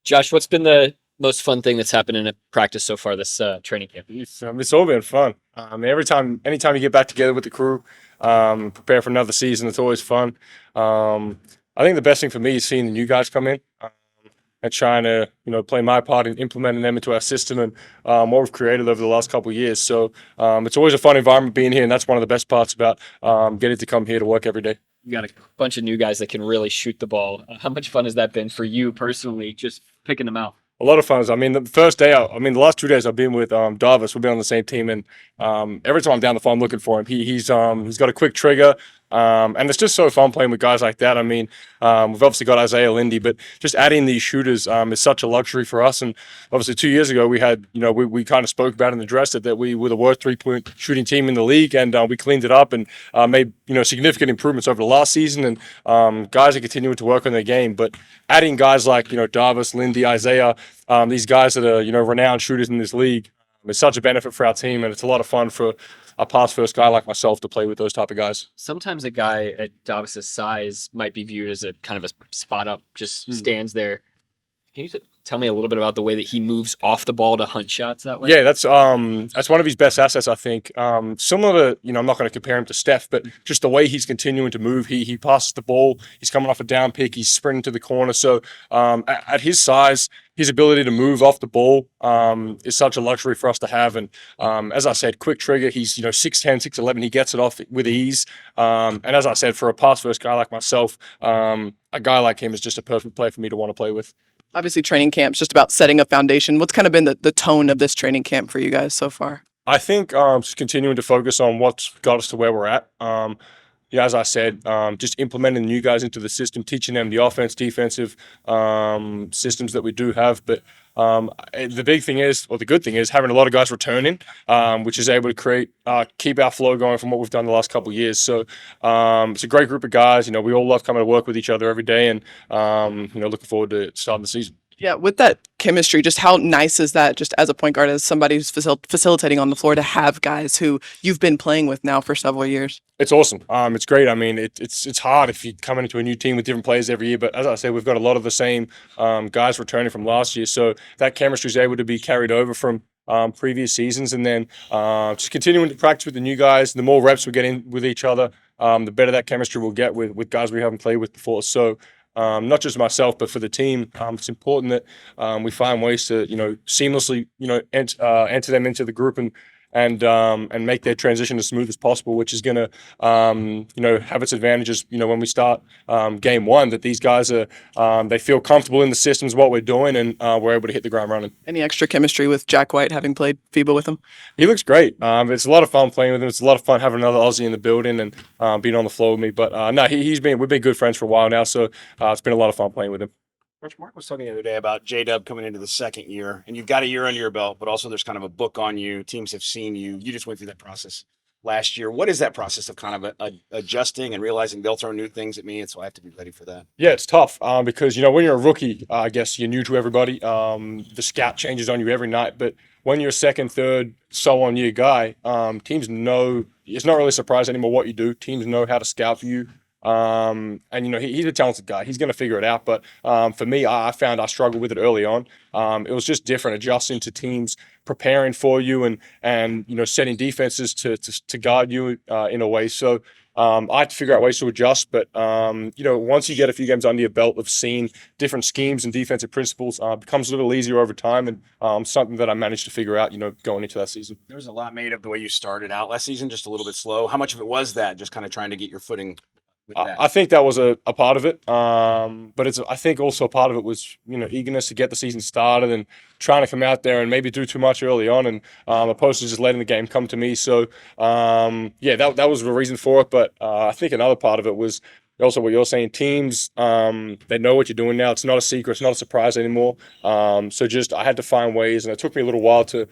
Josh, what's been the most fun thing that's happened in a practice so far this training camp? It's all been fun. Anytime you get back together with the crew, prepare for another season, it's always fun. I think the best thing for me is seeing the new guys come in and trying to, play my part in implementing them into our system and what we've created over the last couple of years. So it's always a fun environment being here, and that's one of the best parts about getting to come here to work every day. You got a bunch of new guys that can really shoot the ball. How much fun has that been for you personally, just picking them out? A lot of fun. I mean, the first day, the last 2 days I've been with Davis. We've been on the same team, and every time I'm down the phone looking for him, he's got a quick trigger, and it's just so fun playing with guys like that. I mean, we've obviously got Isaiah Lindy, but just adding these shooters is such a luxury for us. And obviously, 2 years ago we had, we kind of spoke about in the dress that we were the worst 3-point shooting team in the league, and we cleaned it up and made significant improvements over the last season. And guys are continuing to work on their game, but adding guys like Davis, Lindy, Isaiah. These guys that are, renowned shooters in this league, it's such a benefit for our team, and it's a lot of fun for a pass-first guy like myself to play with those type of guys. Sometimes a guy at Davis's size might be viewed as a kind of a spot up, just stands there. Can you tell me a little bit about the way that he moves off the ball to hunt shots that way? Yeah, that's one of his best assets, I think. Similar to, I'm not going to compare him to Steph, but just the way he's continuing to move. He passes the ball, he's coming off a down pick, he's sprinting to the corner. So at his size, his ability to move off the ball is such a luxury for us to have. And as I said, quick trigger, he's 6'10", 6'11", he gets it off with ease. And as I said, for a pass-first guy like myself, a guy like him is just a perfect player for me to want to play with. Obviously, training camp's just about setting a foundation. What's kind of been the tone of this training camp for you guys so far? I think just continuing to focus on what's got us to where we're at. As I said, just implementing new guys into the system, teaching them the offense, defensive systems that we do have. But the big thing is, or the good thing is, having a lot of guys returning, which is able to keep our flow going from what we've done the last couple of years. So it's a great group of guys. We all love coming to work with each other every day, and looking forward to starting the season. Yeah, with that chemistry, just how nice is that, just as a point guard, as somebody who's facilitating on the floor, to have guys who you've been playing with now for several years? It's awesome. It's great. I mean, it's hard if you come into a new team with different players every year. But as I said, we've got a lot of the same guys returning from last year. So that chemistry is able to be carried over from previous seasons. And then just continuing to practice with the new guys. The more reps we get in with each other, the better that chemistry we'll get with guys we haven't played with before. So not just myself, but for the team, it's important that we find ways to, seamlessly, enter them into the group and make their transition as smooth as possible, which is going to, have its advantages, when we start game one, that these guys they feel comfortable in the systems, what we're doing, and we're able to hit the ground running. Any extra chemistry with Jack White, having played FIBA with him? He looks great. It's a lot of fun playing with him. It's a lot of fun having another Aussie in the building and being on the floor with me. But no, we've been good friends for a while now, so it's been a lot of fun playing with him. Coach, Mark was talking the other day about J-Dub coming into the second year, and you've got a year under your belt, but also there's kind of a book on you. Teams have seen you. You just went through that process last year. What is that process of kind of adjusting and realizing they'll throw new things at me, and so I have to be ready for that? Yeah, it's tough because, when you're a rookie, I guess you're new to everybody. The scout changes on you every night, but when you're a second, third, so on year guy, teams know it's not really a surprise anymore what you do. Teams know how to scout for you. And he's a talented guy. He's going to figure it out. But for me, I found I struggled with it early on. It was just different, adjusting to teams preparing for you and setting defenses to guard you in a way. So I had to figure out ways to adjust. But once you get a few games under your belt of seeing different schemes and defensive principles, it becomes a little easier over time, and something that I managed to figure out, going into that season. There was a lot made of the way you started out last season, just a little bit slow. How much of it was that, just kind of trying to get your footing? I think that was a part of it, but I think also a part of it was eagerness to get the season started and trying to come out there and maybe do too much early on, and opposed to just letting the game come to me. So that was the reason for it. But I think another part of it was also what you're saying. Teams, they know what you're doing now. It's not a secret. It's not a surprise anymore. So just I had to find ways, and it took me a little while to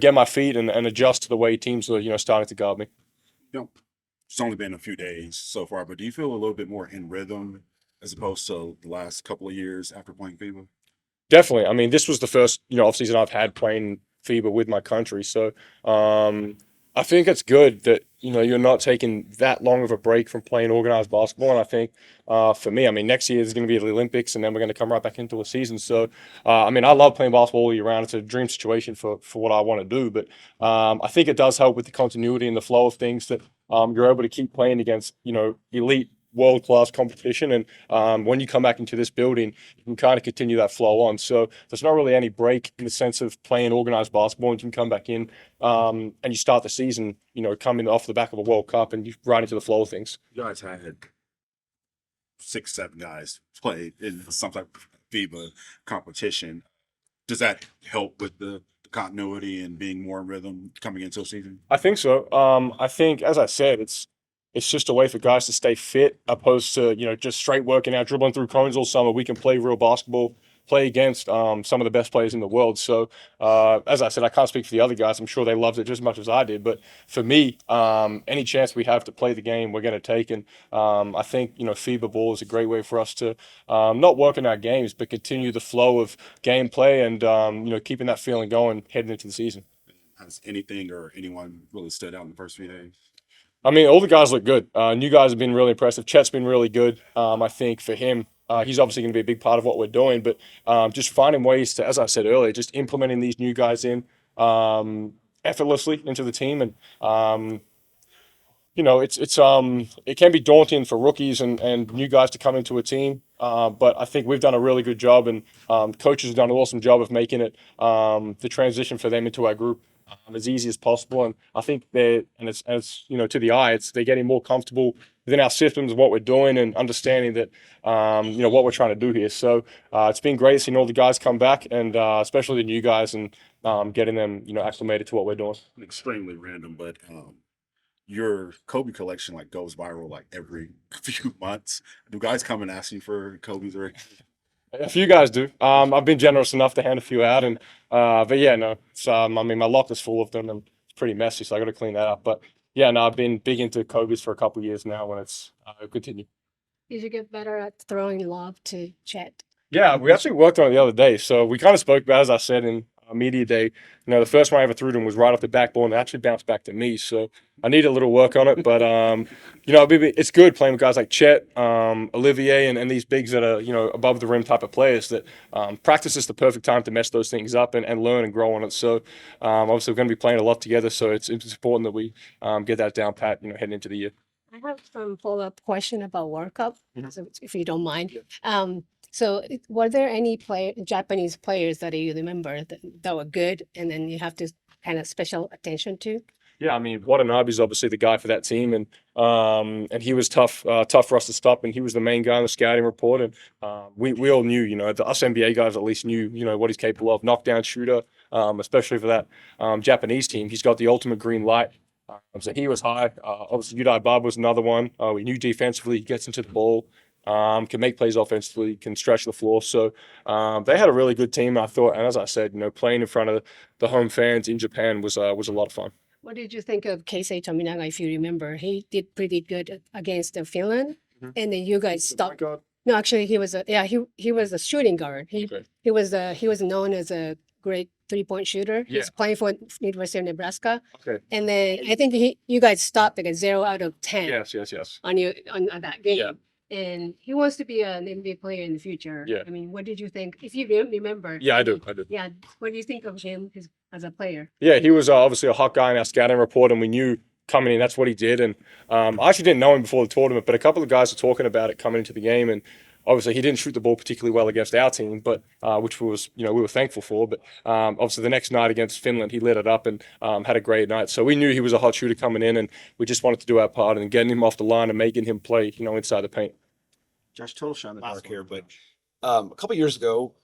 get my feet and adjust to the way teams were starting to guard me. It's only been a few days so far, but do you feel a little bit more in rhythm as opposed to the last couple of years after playing FIBA? Definitely. I mean, this was the first, off season I've had playing FIBA with my country. So I think it's good that you're not taking that long of a break from playing organized basketball. And I think for me, I mean, next year is going to be the Olympics, and then we're going to come right back into a season. So I mean, I love playing basketball all year round. It's a dream situation for what I want to do. But I think it does help with the continuity and the flow of things that you're able to keep playing against elite world-class competition, and when you come back into this building, you can kind of continue that flow on. So there's not really any break in the sense of playing organized basketball, and you can come back in and you start the season, coming off the back of a World Cup, and you right into the flow of things. You guys had 6, 7 guys play in some type of FIBA competition. Does that help with the continuity and being more in rhythm coming into a season? I think so. I think, as I said, it's just a way for guys to stay fit, opposed to just straight working out, dribbling through cones all summer. We can play real basketball, play against some of the best players in the world. So, as I said, I can't speak for the other guys. I'm sure they loved it just as much as I did. But for me, any chance we have to play the game, we're going to take. And I think FIBA ball is a great way for us to not work in our games, but continue the flow of gameplay and keeping that feeling going heading into the season. Has anything or anyone really stood out in the first few days? I mean, all the guys look good. New guys have been really impressive. Chet's been really good. I think for him, he's obviously going to be a big part of what we're doing. But just finding ways to, as I said earlier, just implementing these new guys in effortlessly into the team. And, it can be daunting for rookies and new guys to come into a team. But I think we've done a really good job, and coaches have done an awesome job of making it the transition for them into our group as easy as possible. And I think it's to the eye, they're getting more comfortable within our systems, what we're doing, and understanding that what we're trying to do here. So it's been great seeing all the guys come back, and especially the new guys, and getting them acclimated to what we're doing. Extremely random, but your Kobe collection goes viral every few months. Do guys come and ask you for Kobe's or? A few guys do. I've been generous enough to hand a few out, and but yeah, no. It's, I mean, my locker's full of them, and it's pretty messy, so I got to clean that up. But yeah, no, I've been big into Kobe's for a couple of years now, and it's continue. Did you get better at throwing lob to Chet? Yeah, we actually worked on it the other day. So we kind of spoke about it, as I said in media day. The first one I ever threw to him was right off the backboard, and it actually bounced back to me. So I need a little work on it, but it's good playing with guys like Chet, Olivier, and these bigs that are above the rim type of players. That practice is the perfect time to mess those things up and learn and grow on it. So obviously we're going to be playing a lot together. So it's important that we get that down pat, heading into the year. I have some follow-up question about World Cup, so if you don't mind. Yeah. So were there any Japanese players that you remember that were good, and then you have to kind of special attention to? Yeah, I mean, Watanabe's obviously the guy for that team, and he was tough for us to stop, and he was the main guy on the scouting report, and we all knew, us NBA guys at least knew, what he's capable of, knockdown shooter, especially for that Japanese team. He's got the ultimate green light. So he was high. Obviously, Udai Bob was another one. We knew defensively he gets into the ball, can make plays offensively, can stretch the floor. So they had a really good team, I thought. And as I said, playing in front of the home fans in Japan was a lot of fun. What did you think of Keisei Tominaga, if you remember? He did pretty good against Finland, and then you guys stopped. No, actually, he was he was a shooting guard. He was known as a great 3-point shooter. Yeah. He's playing for University of Nebraska. Okay. And then I think you guys stopped a 0 out of 10 Yes. on that game. Yeah. And he wants to be an NBA player in the future. Yeah. I mean, what did you think? If you remember. Yeah, I do. Yeah. What do you think of him as a player? Yeah, he was obviously a hot guy in our scouting report, and we knew coming in that's what he did. And I actually didn't know him before the tournament, but a couple of guys were talking about it coming into the game, and obviously he didn't shoot the ball particularly well against our team, but which was we were thankful for. But obviously the next night against Finland, he lit it up and had a great night. So we knew he was a hot shooter coming in, and we just wanted to do our part and getting him off the line and making him play inside the paint. Josh, total shot in the dark here, but a couple years ago,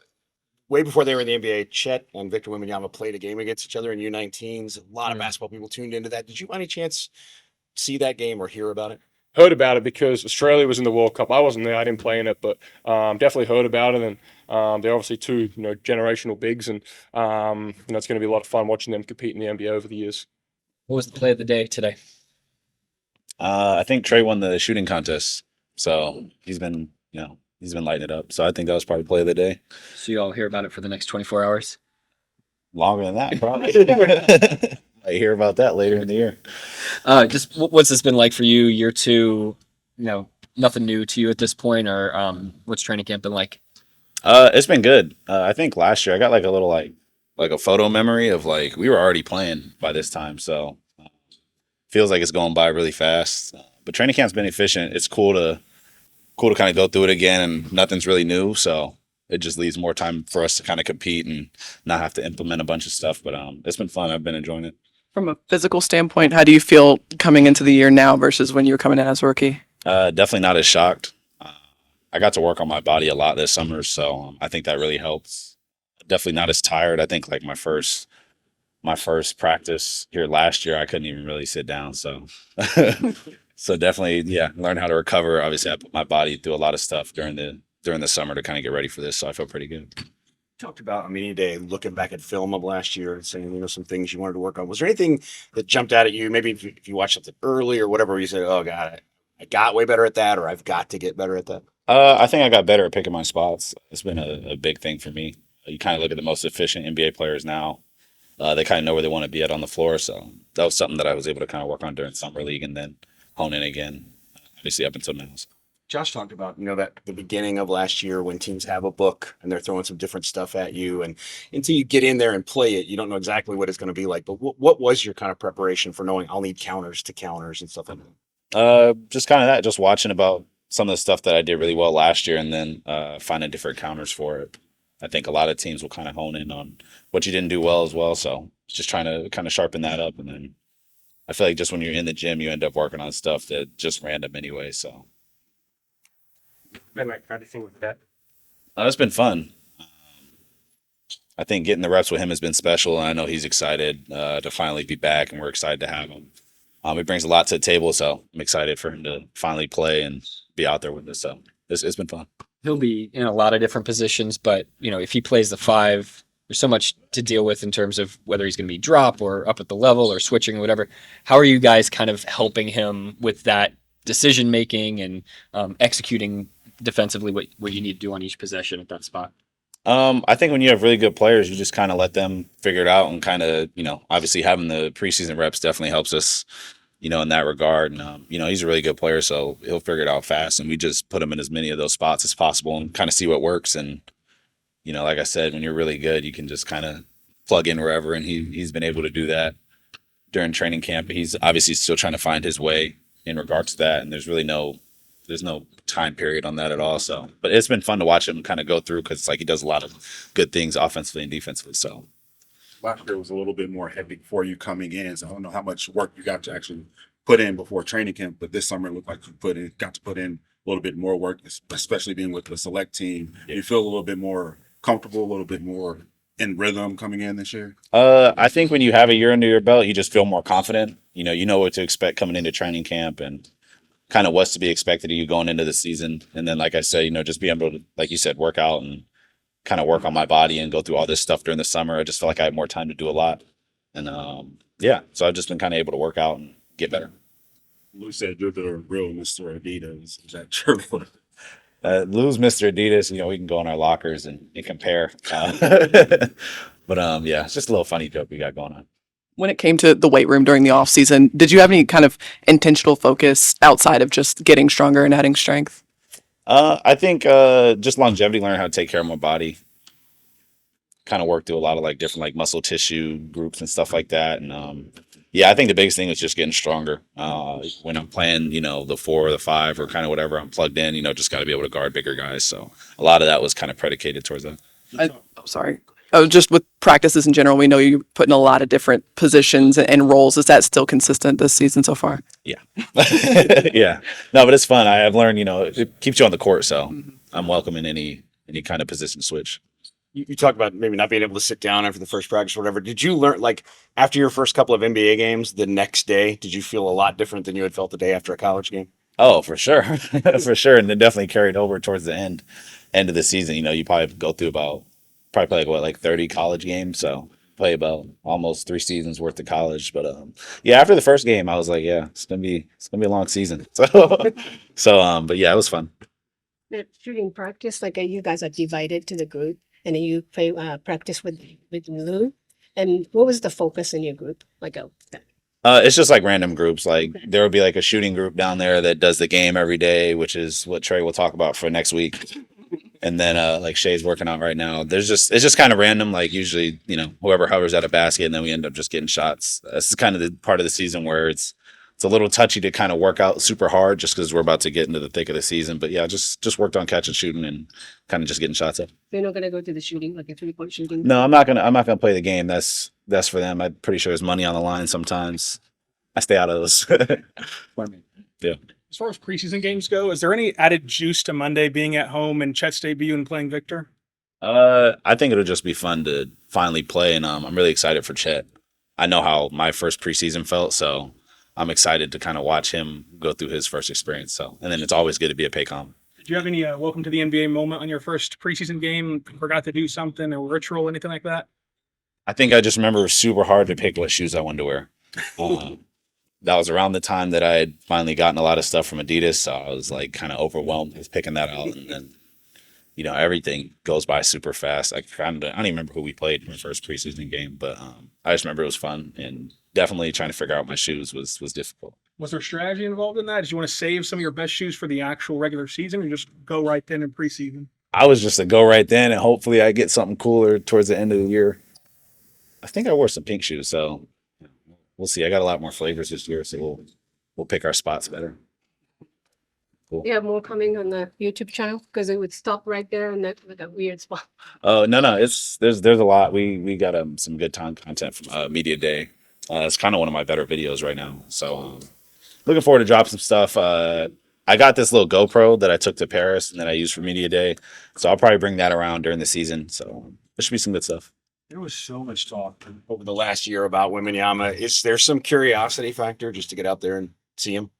way before they were in the NBA, Chet and Victor Wembanyama played a game against each other in U19s. A lot of basketball people tuned into that. Did you by any chance see that game or hear about it? Heard about it because Australia was in the World Cup. I wasn't there. I didn't play in it, but definitely heard about it. And they're obviously two generational bigs, and it's going to be a lot of fun watching them compete in the NBA over the years. What was the play of the day today? I think Trey won the shooting contest, so he's been lighting it up. So I think that was probably play of the day. So you all hear about it for the next 24 hours? Longer than that, probably. I hear about that later in the year. Just what's this been like for you? Year two, nothing new to you at this point, or what's training camp been like? It's been good. I think last year I got like a little like a photo memory of like we were already playing by this time, so feels like it's going by really fast. But training camp's been efficient. It's cool to kind of go through it again, and nothing's really new, so it just leaves more time for us to kind of compete and not have to implement a bunch of stuff. But it's been fun. I've been enjoying it. From a physical standpoint, how do you feel coming into the year now versus when you were coming in as a rookie? Definitely not as shocked. I got to work on my body a lot this summer, so I think that really helps. Definitely not as tired. I think like my first practice here last year, I couldn't even really sit down. So, so definitely, yeah, learn how to recover. Obviously, I put my body through a lot of stuff during the summer to kind of get ready for this. So I feel pretty good. Talked about, I mean, any day looking back at film of last year and saying, some things you wanted to work on. Was there anything that jumped out at you? Maybe if you watched something early or whatever, where you said, oh, God, I got way better at that, or I've got to get better at that? I think I got better at picking my spots. It's been a big thing for me. You kind of look at the most efficient NBA players now. They kind of know where they want to be at on the floor. So that was something that I was able to kind of work on during summer league and then hone in again, obviously up until now. So. Josh talked about, that the beginning of last year when teams have a book and they're throwing some different stuff at you, and until you get in there and play it, you don't know exactly what it's going to be like. But what was your kind of preparation for knowing I'll need counters to counters and stuff like that? Just kind of that, just watching about some of the stuff that I did really well last year and then finding different counters for it. I think a lot of teams will kind of hone in on what you didn't do well as well. So just trying to kind of sharpen that up. And then I feel like just when you're in the gym, you end up working on stuff that just random anyway. So. Been like practicing with that. It's been fun. I think getting the reps with him has been special. And I know he's excited to finally be back, and we're excited to have him. He brings a lot to the table, so I'm excited for him to finally play and be out there with us. So it's been fun. He'll be in a lot of different positions, but if he plays the five, there's so much to deal with in terms of whether he's going to be drop or up at the level or switching or whatever. How are you guys kind of helping him with that decision making and executing defensively what you need to do on each possession at that spot? I think when you have really good players, you just kind of let them figure it out, and kind of, obviously having the preseason reps definitely helps us, in that regard. And, he's a really good player, so he'll figure it out fast. And we just put him in as many of those spots as possible and kind of see what works. And, like I said, when you're really good, you can just kind of plug in wherever. And he's been able to do that during training camp. But he's obviously still trying to find his way in regards to that. And there's no time period on that at all. So, but it's been fun to watch him kind of go through, because it's like he does a lot of good things offensively and defensively. So Last year was a little bit more hectic for you coming in, so I don't know how much work you got to actually put in before training camp. But this summer it looked like you got to put in a little bit more work, especially being with the select team. Yeah. You feel a little bit more comfortable, a little bit more in rhythm coming in this year? I think when you have a year under your belt, you just feel more confident. You know what to expect coming into training camp and kind of what's to be expected of you going into the season. And then, like I said, just being able to, like you said, work out and kind of work on my body and go through all this stuff during the summer. I just felt like I had more time to do a lot. And so I've just been kind of able to work out and get better. Lou said you're the real Mr. Adidas. Is that true? Lou's Mr. Adidas, we can go in our lockers and compare. But it's just a little funny joke we got going on. When it came to the weight room during the off season, did you have any kind of intentional focus outside of just getting stronger and adding strength? I think just longevity, learning how to take care of my body. Kind of work through a lot of like different like muscle tissue groups and stuff like that. And I think the biggest thing is just getting stronger. When I'm playing, the 4 or the 5 or kind of whatever I'm plugged in, just got to be able to guard bigger guys. So a lot of that was kind of predicated towards that. Just with practices in general, we know you put in a lot of different positions and roles. Is that still consistent this season so far? Yeah. Yeah. No, but it's fun. I've learned, it keeps you on the court. So I'm welcoming any kind of position switch. You talk about maybe not being able to sit down after the first practice or whatever. Did you learn, like, after your first couple of NBA games, the next day, did you feel a lot different than you had felt the day after a college game? Oh, for sure. For sure. And then definitely carried over towards the end of the season. You probably go through play like 30 college games. So play about almost 3 seasons worth of college. But after the first game, I was like, it's gonna be a long season. But it was fun. Shooting practice, like you guys are divided to the group, and then you play practice with Lou. And what was the focus in your group? It's just like random groups. Like there would be like a shooting group down there that does the game every day, which is what Trey will talk about for next week. And then like Shay's working out right now. It's just kind of random. Like usually, whoever hovers at a basket, and then we end up just getting shots. This is kind of the part of the season where it's a little touchy to kind of work out super hard just because we're about to get into the thick of the season. But yeah, just worked on catch and shooting and kind of just getting shots up. You're not gonna go to the shooting, like a 3-point shooting? No, I'm not gonna play the game. That's for them. I'm pretty sure there's money on the line sometimes. I stay out of those. Yeah. As far as preseason games go, is there any added juice to Monday being at home and Chet's debut and playing Victor? I think it'll just be fun to finally play, and I'm really excited for Chet. I know how my first preseason felt, so I'm excited to kind of watch him go through his first experience. So, and then it's always good to be at Paycom. Did you have any welcome to the NBA moment on your first preseason game? Forgot to do something, a ritual, anything like that? I think I just remember it was super hard to pick what shoes I wanted to wear. That was around the time that I had finally gotten a lot of stuff from Adidas, so I was like kind of overwhelmed with picking that out. And then, everything goes by super fast. I don't even remember who we played in my first preseason game, but I just remember it was fun, and definitely trying to figure out my shoes was difficult. Was there strategy involved in that? Did you want to save some of your best shoes for the actual regular season, or just go right then in preseason? I was just a go right then, and hopefully I get something cooler towards the end of the year. I think I wore some pink shoes, so we'll see. I got a lot more flavors this year, so we'll pick our spots better. Cool. You have more coming on the YouTube channel because it would stop right there and that like a weird spot. Oh no, there's a lot. We got some good content from Media Day. It's kind of one of my better videos right now. So looking forward to drop some stuff. I got this little GoPro that I took to Paris and that I used for Media Day. So I'll probably bring that around during the season. So there should be some good stuff. There was so much talk over the last year about Wembanyama. Is there some curiosity factor just to get out there and see him?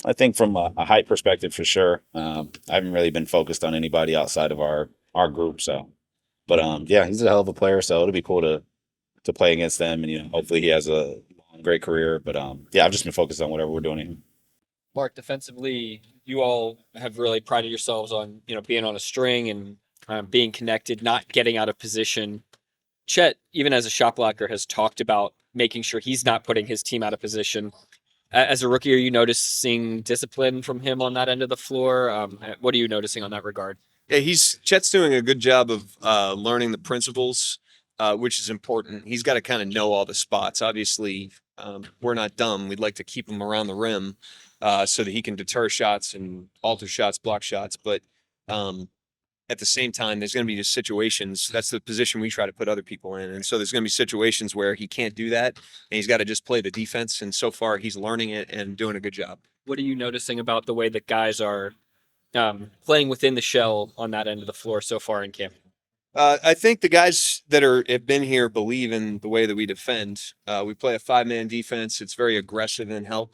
I think from a height perspective, for sure. I haven't really been focused on anybody outside of our group. So, but yeah, he's a hell of a player. So it'll be cool to play against them, and hopefully he has a great career. But yeah, I've just been focused on whatever we're doing here. Mark, defensively, you all have really prided yourselves on being on a string and being connected, not getting out of position. Chet, even as a shot blocker, has talked about making sure he's not putting his team out of position. As a rookie, are you noticing discipline from him on that end of the floor? What are you noticing on that regard? Yeah, Chet's doing a good job of learning the principles, which is important. He's got to kind of know all the spots. Obviously, we're not dumb. We'd like to keep him around the rim so that he can deter shots and alter shots, block shots. But at the same time, there's going to be just situations. That's the position we try to put other people in. And so there's going to be situations where he can't do that, and he's got to just play the defense. And so far, he's learning it and doing a good job. What are you noticing about the way that guys are playing within the shell on that end of the floor so far in camp? I think the guys that have been here believe in the way that we defend. We play a 5-man defense. It's very aggressive and help.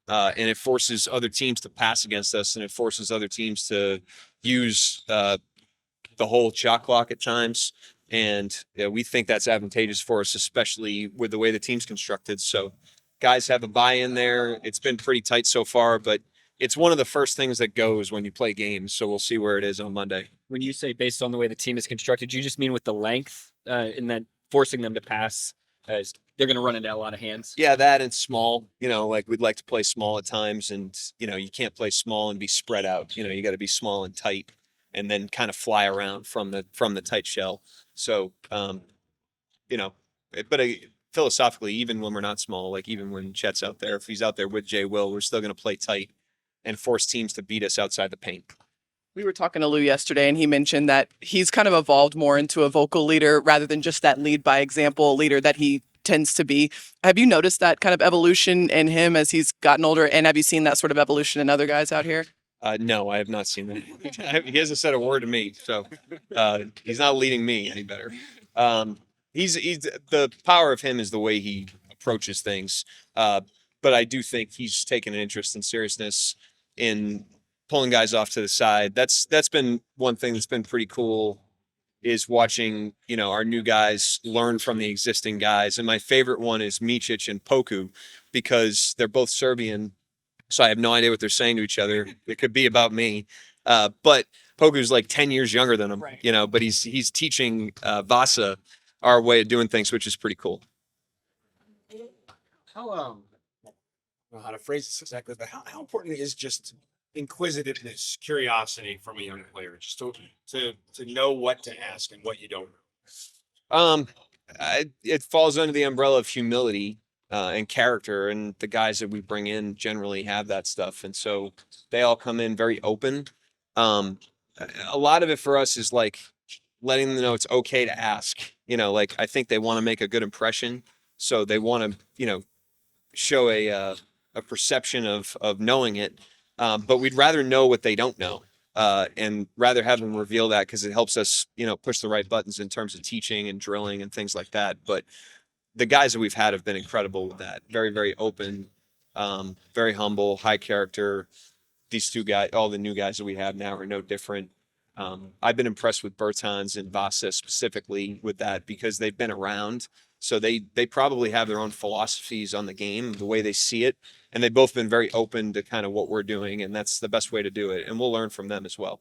And it forces other teams to pass against us, and it forces other teams to use the whole shot clock at times. And we think that's advantageous for us, especially with the way the team's constructed. So guys have a buy-in there. It's been pretty tight so far, but it's one of the first things that goes when you play games. So we'll see where it is on Monday. When you say based on the way the team is constructed, you just mean with the length in that forcing them to pass? They're going to run into a lot of hands. Yeah, that and small. Like we'd like to play small at times, and you can't play small and be spread out. You got to be small and tight, and then kind of fly around from the tight shell. So, but philosophically, even when we're not small, like even when Chet's out there, if he's out there with Jay Will, we're still going to play tight and force teams to beat us outside the paint. We were talking to Lou yesterday, and he mentioned that he's kind of evolved more into a vocal leader rather than just that lead by example leader that he tends to be. Have you noticed that kind of evolution in him as he's gotten older? And have you seen that sort of evolution in other guys out here? No, I have not seen that. He hasn't said a word to me, so he's not leading me any better. He's the power of him is the way he approaches things. But I do think he's taken an interest in seriousness in pulling guys off to the side. That's been one thing that's been pretty cool, is watching, our new guys learn from the existing guys. And my favorite one is Micic and Poku, because they're both Serbian. So I have no idea what they're saying to each other. It could be about me. But Poku's like 10 years younger than him, right. But he's teaching Vasa our way of doing things, which is pretty cool. How I don't know how to phrase this exactly, but how important is just inquisitiveness, curiosity from a young player, just to know what to ask and what you don't know? It falls under the umbrella of humility and character, and the guys that we bring in generally have that stuff, and so they all come in very open. A lot of it for us is like letting them know it's okay to ask. Like I think they want to make a good impression, so they want to show a perception of knowing it, but we'd rather know what they don't know. And rather have them reveal that because it helps us, push the right buttons in terms of teaching and drilling and things like that. But the guys that we've had have been incredible with that. Very, very open, very humble, high character. These two guys, all the new guys that we have now are no different. I've been impressed with Bertans and Vasa specifically with that because they've been around. So they probably have their own philosophies on the game, the way they see it. And they've both been very open to kind of what we're doing. And that's the best way to do it. And we'll learn from them as well.